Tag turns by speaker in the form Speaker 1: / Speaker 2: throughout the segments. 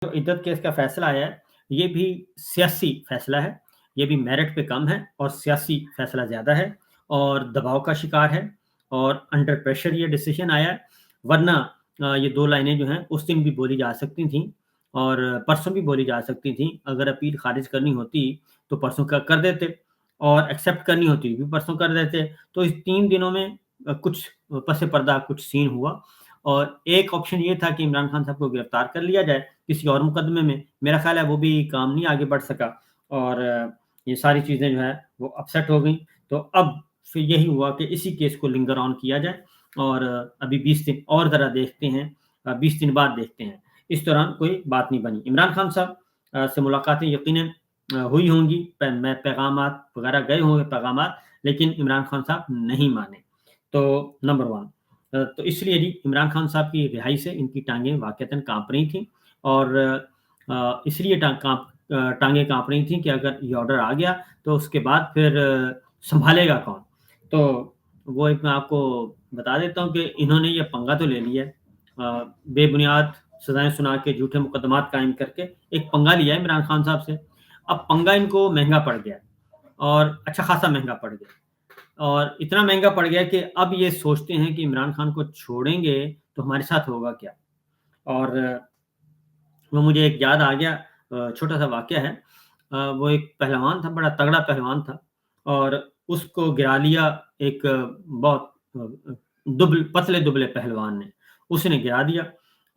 Speaker 1: जो इद्दत केस का फैसला आया है, ये भी सियासी फैसला है, ये भी मेरिट पे कम है और सियासी फैसला ज़्यादा है और दबाव का शिकार है और अंडर प्रेशर ये डिसीजन आया है। वरना ये 2 लाइनें जो हैं उस दिन भी बोली जा सकती थीं और परसों भी बोली जा सकती थीं। अगर अपील खारिज करनी होती तो परसों का कर देते और एक्सेप्ट करनी होती भी परसों कर देते। तो इस 3 दिनों में कुछ पस पर्दा कुछ सीन हुआ और एक ऑप्शन ये था कि इमरान खान साहब को गिरफ्तार कर लिया जाए किसी और मुकदमे में। मेरा ख़्याल है वो भी काम नहीं आगे बढ़ सका और ये सारी चीज़ें जो है वो अपसेट हो गई। तो अब फिर यही हुआ कि इसी केस को लिंगर ऑन किया जाए और अभी 20 दिन और ज़रा देखते हैं, 20 दिन बाद देखते हैं। इस दौरान कोई बात नहीं बनी। इमरान खान साहब से मुलाकातें यकीनन हुई होंगी, पैगामात वगैरह गए होंगे पैगामात, लेकिन इमरान खान साहब नहीं माने। तो नंबर 1 तो इसलिए जी इमरान खान साहब की रिहाई से इनकी टाँगें वाक़ईतन काँप रही थीं और इसलिए टाँगें काँप रही थीं कि अगर ये ऑर्डर आ गया तो उसके बाद फिर सँभालेगा कौन? तो वो एक मैं आपको बता देता हूँ कि इन्होंने ये पंगा तो ले लिया है। बेबुनियाद सज़ाएँ सुना के झूठे मुकदमात कायम करके एक पंगा लिया है इमरान खान साहब से। अब पंगा इनको महँगा पड़ गया है और अच्छा खासा महँगा पड़ गया। और इतना महँगा पड़ गया कि अब ये सोचते हैं कि इमरान खान को छोड़ेंगे तो हमारे साथ होगा क्या? और वो मुझे एक याद आ गया छोटा-सा वाक़या है। वो एक पहलवान था, बड़ा तगड़ा पहलवान था और उसको गिरा लिया एक बहुत पतले-दुबले पहलवान ने। उसने गिरा दिया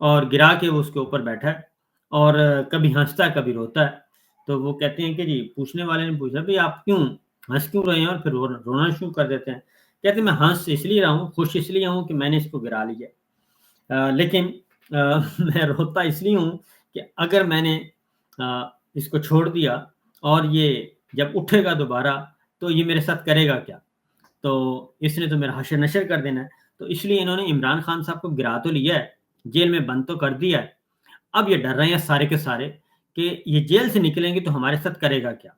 Speaker 1: और गिरा के वो उसके ऊपर बैठा है और कभी हँसता है, कभी रोता है। तो वो कहते हैं कि जी पूछने वाले ने पूछा, "भई आप हँस क्यों रहे हैं?" और फिर रोना शुरू कर देते हैं। कहते हैं, "मैं हँस इसलिए रहा हूँ, खुश इसलिए हूँ कि मैंने इसको गिरा लिया।" लेकिन अ, मैं रोता इसलिए हूँ कि अगर मैंने इसको छोड़ दिया और ये जब उठेगा दोबारा तो ये मेरे साथ करेगा क्या? तो इसने तो मेरा हशर-नशर कर देना है। तो इसलिए इन्होंने इमरान खान साहब को गिरा तो लिया है, जेल में बंद तो कर दिया है। अब ये डर रहे हैं सारे के सारे कि ये जेल से निकलेंगे तो हमारे साथ करेगा क्या?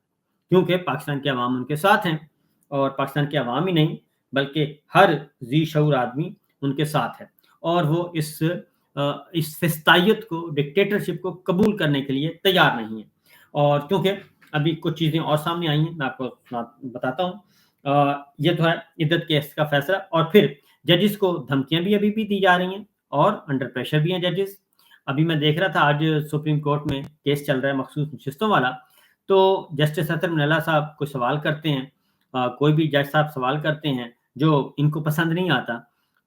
Speaker 1: क्योंकि पाकिस्तान के अवाम उनके साथ हैं और पाकिस्तान के अवाम ही नहीं बल्कि हर ज़ी शऊर आदमी उनके साथ है और वो इस फिस्तायत को, डिक्टेटरशिप को कबूल करने के लिए तैयार नहीं है। और क्योंकि अभी कुछ चीज़ें और सामने आई हैं, मैं आपको बताता हूँ। ये तो है इद्दत केस का फैसला और फिर जजेस को धमकियाँ भी अभी भी दी जा रही हैं और अंडर प्रेशर भी हैं जजेस। अभी मैं देख रहा था आज सुप्रीम कोर्ट में केस चल रहा है मखसूस नशिस्तों वाला, तो जस्टिस अतर मिनल्ला साहब कोई सवाल करते हैं कोई भी जज साहब सवाल करते हैं जो इनको पसंद नहीं आता,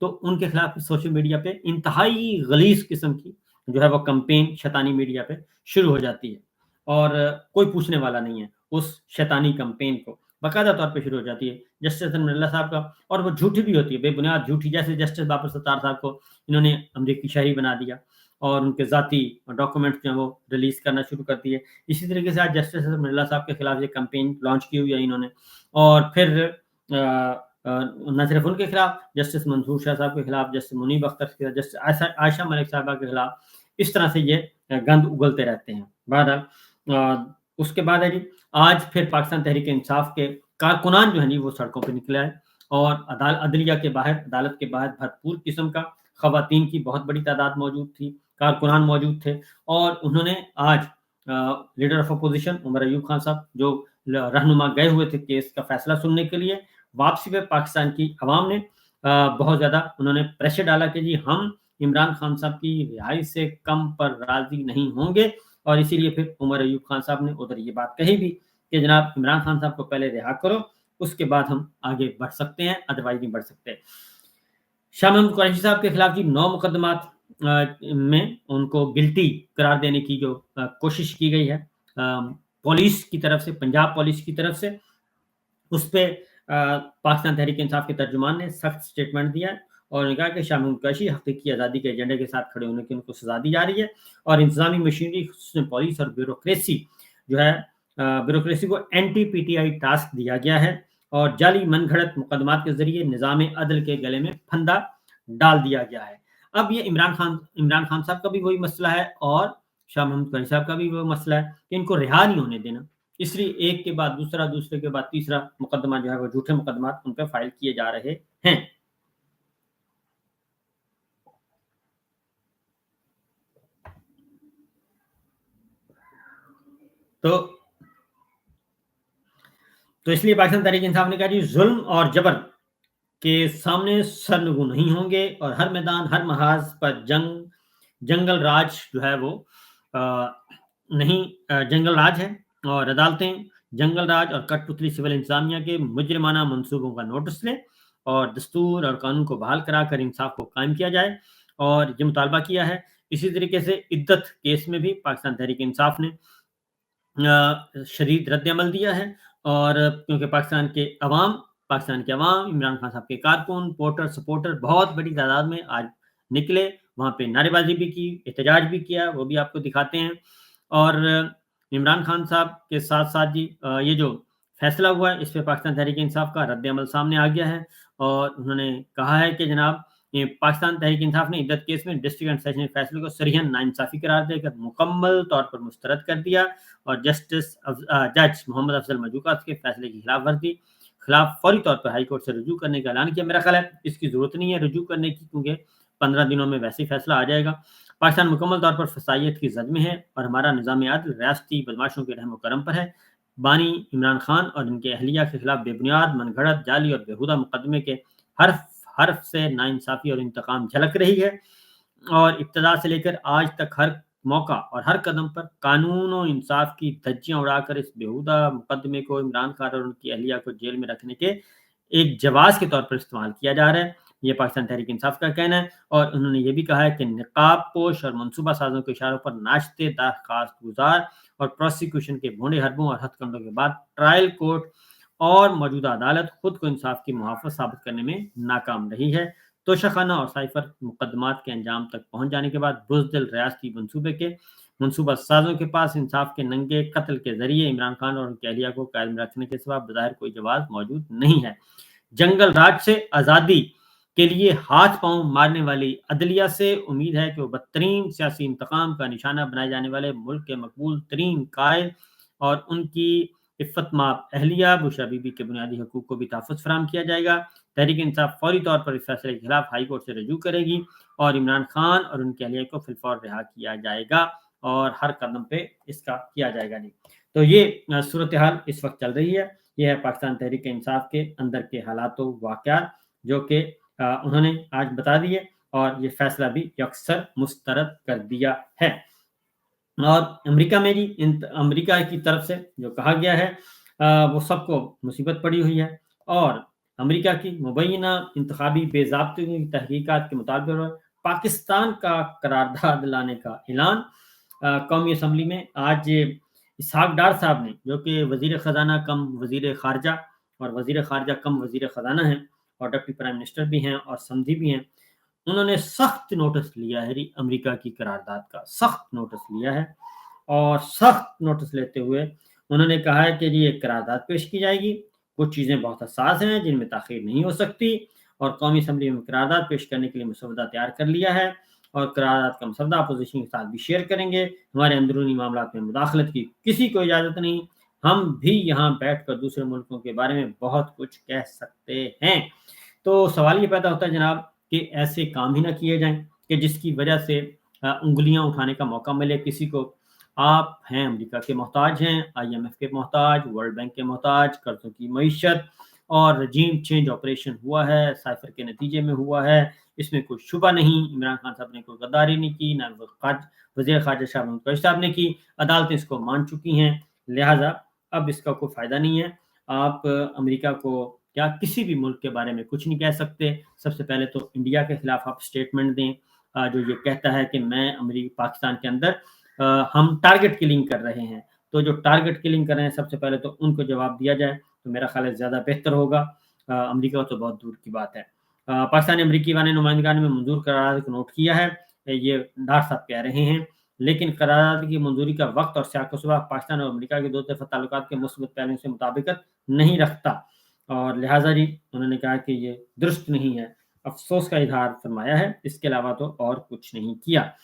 Speaker 1: तो उनके खिलाफ सोशल मीडिया पे इंतहाई गलीज़ किस्म की जो है वो कैंपेन शैतानी मीडिया पे शुरू हो जाती है और कोई पूछने वाला नहीं है उस शैतानी कैंपेन को, बाकायदा तौर पे शुरू हो जाती है। जस्टिस अतर मिनल्ला साहब का और वो झूठी भी होती है, बेबुनियाद झूठी, जैसे जस्टिस बाबर सत्तार साहब को इन्होंने अमरीकी शहरी बना दिया और उनके ज़ाती डॉक्यूमेंट्स जो हैं वो रिलीज़ करना शुरू कर दिए। इसी तरीके से आज जस्टिस अतर मिनल्ला साहब के खिलाफ ये कैंपेन लॉन्च की हुई है इन्होंने और फिर न सिर्फ उनके खिलाफ, जस्टिस मंसूर शाह साहब के खिलाफ, जस्टिस मुनीब अख्तर के खिलाफ, जस्टिस आयशा मलिक साहिबा के खिलाफ, इस तरह से ये गंद उगलते रहते हैं। बहरहाल उसके बाद है जी, आज फिर पाकिस्तान तहरीक-ए-इंसाफ के कारकुनान जो हैं जी, वो सड़कों पे निकले आए और अदलिया के बाहर, अदालत के बाहर भरपूर किस्म का खवातीन की बहुत बड़ी तादाद मौजूद थी, कारकुनान मौजूद थे और उन्होंने आज leader of opposition Umar Ayub Khan साहब जो रहनुमा गए हुए थे केस का फैसला सुनने के लिए, वापसी पे पाकिस्तान की अवाम ने बहुत ज़्यादा उन्होंने प्रेशर डाला कि जी हम इमरान खान साहब की रिहाई से कम पर राज़ी नहीं होंगे और इसीलिए फिर उमर अयूब खान साहब ने उधर ये बात कही भी कि जनाब इमरान खान साहब को पहले रिहा करो, उसके बाद हम आगे बढ़ सकते हैं, अदरवाइज़ नहीं बढ़ सकते। शाह महमूद कुरैशी साहब के खिलाफ जी 9 मुकदमात में उनको गिल्टी करार देने की जो कोशिश की गई है पुलिस की तरफ से, पंजाब पुलिस की तरफ से, उसपे पाकिस्तान तहरीक-ए-इंसाफ के तर्जुमान ने सख्त स्टेटमेंट दिया है और उन्होंने कहा कि शाह महमूद कुरैशी हकीकी आज़ादी के एजेंडे के साथ खड़े होने की उनको सज़ा दी जा रही है और इंतज़ामी मशीनरी खुसूसन पुलिस और ब्यूरोक्रेसी जो है ब्यूरोक्रेसी को एंटी पीटीआई टास्क दिया गया है और जाली मनगढ़ंत मुकदमात के ज़रिए निज़ाम अदल के गले में फंदा डाल दिया गया है। अब ये इमरान खान साहब का भी वही मसला है और शाह महमूद कुरैशी साहब का भी वो मसला है कि इनको रिहा नहीं होने देना। इसलिए एक के बाद दूसरा, दूसरे के बाद तीसरा मुकदमा जो है वो झूठे मुकदमात उन पे फाइल किए जा रहे हैं। تو اس لیے پاکستان تحریک انصاف نے کہا جی ظلم اور جبر کے سامنے سرنگو نہیں ہوں گے اور ہر میدان ہر محاذ پر جنگل راج جو ہے وہ نہیں جنگل راج ہے، اور عدالتیں جنگل راج اور کٹ پتلی سول انتظامیہ کے مجرمانہ منصوبوں کا نوٹس لیں اور دستور اور قانون کو بحال کرا کر انصاف کو قائم کیا جائے، اور یہ مطالبہ کیا ہے۔ اسی طریقے سے عدت کیس میں بھی پاکستان تحریک انصاف نے شدید رد عمل دیا ہے، اور کیونکہ پاکستان کے عوام عمران خان صاحب کے کارکن پورٹر سپورٹر بہت بڑی تعداد میں آج نکلے، وہاں پہ نعرے بازی بھی کی، احتجاج بھی کیا، وہ بھی آپ کو دکھاتے ہیں۔ اور عمران خان صاحب کے ساتھ ساتھ جی یہ جو فیصلہ ہوا ہے اس پہ پاکستان تحریک انصاف کا رد عمل سامنے آ گیا ہے، اور انہوں نے کہا ہے کہ جناب پاکستان تحریک انصاف نے عدت کیس میں ڈسٹرکٹ اینڈ سیشن فیصلے کو صریحاً ناانصافی قرار دے کر مکمل طور پر مسترد کر دیا، اور جج محمد افضل مجوکا کے فیصلے کی خلاف ورزی خلاف فوری طور پر ہائی کورٹ سے رجوع کرنے کا اعلان کیا۔ میرا خیال ہے اس کی ضرورت نہیں ہے رجوع کرنے کی، کیونکہ 15 دنوں میں ویسے ہی فیصلہ آ جائے گا۔ پاکستان مکمل طور پر فسائیت کی زد میں ہے اور ہمارا نظام عدل ریاستی بدماشوں کے رحم و کرم پر ہے۔ بانی عمران خان اور ان کے اہلیہ کے خلاف بے بنیاد، من گھڑت، جعلی اور بےہودہ مقدمے کے حرف سے ناانصافی اور انتقام جھلک رہی ہے، اور ابتدا سے لے کر آج تک ہر موقع اور ہر قدم پر قانون و انصاف کی دھجیاں اڑا کر اس بےہودہ مقدمے کو عمران خان اور ان کی اہلیہ کو جیل میں رکھنے کے ایک جواز کے طور پر استعمال کیا جا رہا ہے، یہ پاکستان تحریک انصاف کا کہنا ہے۔ اور انہوں نے یہ بھی کہا ہے کہ نقاب پوش اور منصوبہ سازوں کے اشاروں پر ناچتے درخواست گزار اور پروسیکیوشن کے بھونڈے حربوں اور ہتھ کنڈوں کے بعد ٹرائل کورٹ اور موجودہ عدالت خود کو انصاف کی محافظ ثابت کرنے میں ناکام رہی ہے۔ توشخانہ اور سائفر مقدمات کے انجام تک پہنچ جانے کے بعد بزدل ریاستی منصوبہ سازوں کے پاس انصاف کے ننگے قتل کے ذریعے عمران خان اور ان کی اہلیہ کو قائم رکھنے کے سوا بظاہر کوئی جواز موجود نہیں ہے۔ جنگل راج سے آزادی کے لیے ہاتھ پاؤں مارنے والی عدلیہ سے امید ہے کہ وہ بدترین سیاسی انتقام کا نشانہ بنائے جانے والے ملک کے مقبول ترین قائد اور ان کی عفت مآب اہلیہ بشرا بی بی کے بنیادی حقوق کو بھی تحفظ فراہم کیا جائے گا۔ تحریک انصاف فوری طور پر اس فیصلے کے خلاف ہائی کورٹ سے رجوع کرے گی اور عمران خان اور ان کی اہلیہ کو فی الفور رہا کیا جائے گا، اور ہر قدم پہ اس کا کیا جائے گا جی۔ تو یہ صورتحال اس وقت چل رہی ہے، یہ ہے پاکستان تحریک انصاف کے اندر کے حالات و واقعات جو کہ انہوں نے آج بتا دیے، اور یہ فیصلہ بھی یکسر مسترد کر دیا ہے۔ اور امریکہ میں جی امریکہ کی طرف سے جو کہا گیا ہے وہ سب کو مصیبت پڑی ہوئی ہے، اور امریکہ کی مبینہ انتخابی بے ضابطگی تحقیقات کے مطالبے پر پاکستان کا قرارداد لانے کا اعلان۔ قومی اسمبلی میں آج اسحاق ڈار صاحب نے، جو کہ وزیر خزانہ کم وزیر خارجہ اور وزیر خارجہ کم وزیر خزانہ ہیں اور ڈپٹی پرائم منسٹر بھی ہیں اور سمدھی بھی ہیں، انہوں نے سخت نوٹس لیا ہے امریکہ کی قرارداد کا، سخت نوٹس لیا ہے، اور سخت نوٹس لیتے ہوئے انہوں نے کہا ہے کہ یہ قرارداد پیش کی جائے گی، کچھ چیزیں بہت حساس ہیں جن میں تاخیر نہیں ہو سکتی، اور قومی اسمبلی میں قرارداد پیش کرنے کے لیے مسودہ تیار کر لیا ہے، اور قرارداد کا مسودہ اپوزیشن کے ساتھ بھی شیئر کریں گے۔ ہمارے اندرونی معاملات میں مداخلت کی کسی کو اجازت نہیں، ہم بھی یہاں بیٹھ کر دوسرے ملکوں کے بارے میں بہت کچھ کہہ سکتے ہیں۔ تو سوال یہ پیدا ہوتا ہے جناب کہ ایسے کام ہی نہ کیے جائیں کہ جس کی وجہ سے انگلیاں اٹھانے کا موقع ملے کسی کو۔ آپ ہیں امریکہ کے محتاج ہیں، IMF کے محتاج، ورلڈ بینک کے محتاج، قرضوں کی معیشت اور رجیم چینج آپریشن ہوا ہے، سائفر کے نتیجے میں ہوا ہے، اس میں کوئی شبہ نہیں۔ عمران خان صاحب نے کوئی غداری نہیں کی، نہ وزیر خارجہ صاحب نے کی، عدالتیں اس کو مان چکی ہیں، لہٰذا اب اس کا کوئی فائدہ نہیں ہے۔ آپ امریکہ کو کیا کسی بھی ملک کے بارے میں کچھ نہیں کہہ سکتے۔ سب سے پہلے تو انڈیا کے خلاف آپ اسٹیٹمنٹ دیں جو یہ کہتا ہے کہ میں پاکستان کے اندر ہم ٹارگٹ کلنگ کر رہے ہیں، تو جو ٹارگٹ کلنگ کر رہے ہیں سب سے پہلے تو ان کو جواب دیا جائے تو میرا خیال ہے زیادہ بہتر ہوگا۔ امریکہ تو بہت دور کی بات ہے۔ پاکستانی امریکی وان نمائندگان میں منظور قرارداد کو نوٹ کیا ہے، یہ ڈار صاحب کہہ رہے ہیں، لیکن قرارداد کی منظوری کا وقت اور سیاق و سباق پاکستان اور امریکہ کے دو طرفہ تعلقات کے مثبت پہلوؤں سے مطابقت نہیں رکھتا، اور لہٰذا جی انہوں نے کہا کہ یہ درست نہیں ہے، افسوس کا اظہار فرمایا ہے، اس کے علاوہ تو اور کچھ نہیں کیا۔